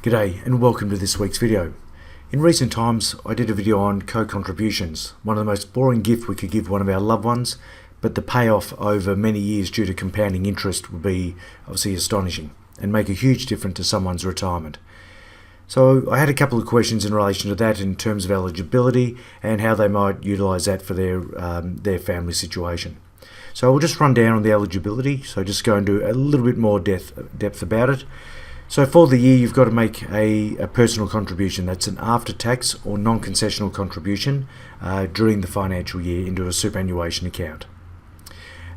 G'day and welcome to this week's video. In recent times I did a video on co-contributions, one of the most boring gifts we could give one of our loved ones, but the payoff over many years due to compounding interest would be obviously astonishing and make a huge difference to someone's retirement. So I had a couple of questions in relation to that in terms of eligibility and how they might utilise that for their family situation. So we'll just run down on the eligibility, so just go into a little bit more depth about it. So for the year you've got to make a personal contribution, that's an after-tax or non-concessional contribution during the financial year into a superannuation account.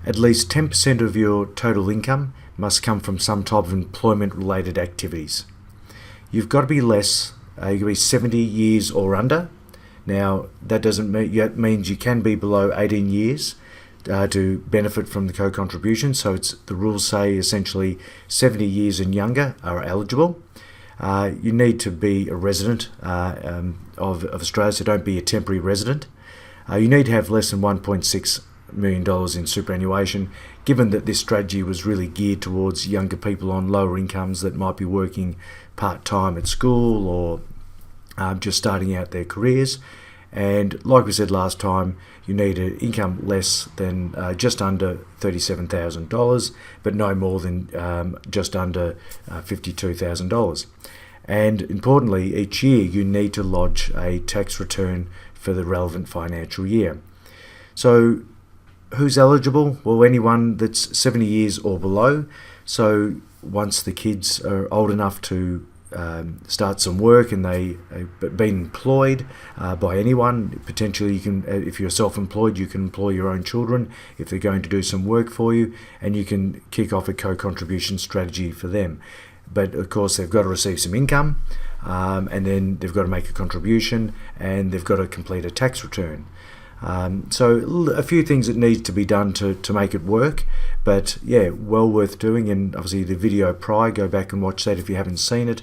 At least 10% of your total income must come from some type of employment-related activities. You've got to be less, you've got to be 70 years or under. Now that doesn't mean, that means you can be below 18 years to benefit from the co-contribution. So the rules say essentially 70 years and younger are eligible. You need to be a resident of Australia, so don't be a temporary resident. You need to have less than $1.6 million in superannuation, given that this strategy was really geared towards younger people on lower incomes that might be working part-time at school or just starting out their careers. And like we said last time, you need an income less than just under $37,000, but no more than just under $52,000. And importantly, each year you need to lodge a tax return for the relevant financial year. So who's eligible? Well, anyone that's 70 years or below. So once the kids are old enough to start some work and they've been employed by anyone, potentially you can, if you're self-employed, you can employ your own children if they're going to do some work for you, and you can kick off a co-contribution strategy for them. But of course they've got to receive some income, and then they've got to make a contribution, and they've got to complete a tax return. So a few things that need to be done to make it work, but yeah, well worth doing. And obviously the video prior, go back and watch that if you haven't seen it.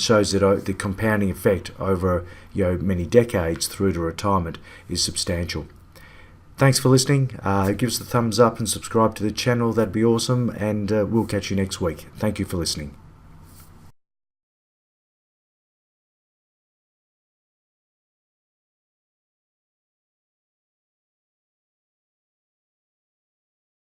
Shows that the compounding effect over many decades through to retirement is substantial. Thanks for listening. Give us a thumbs up and subscribe to the channel, that'd be awesome, and we'll catch you next week. Thank you for listening.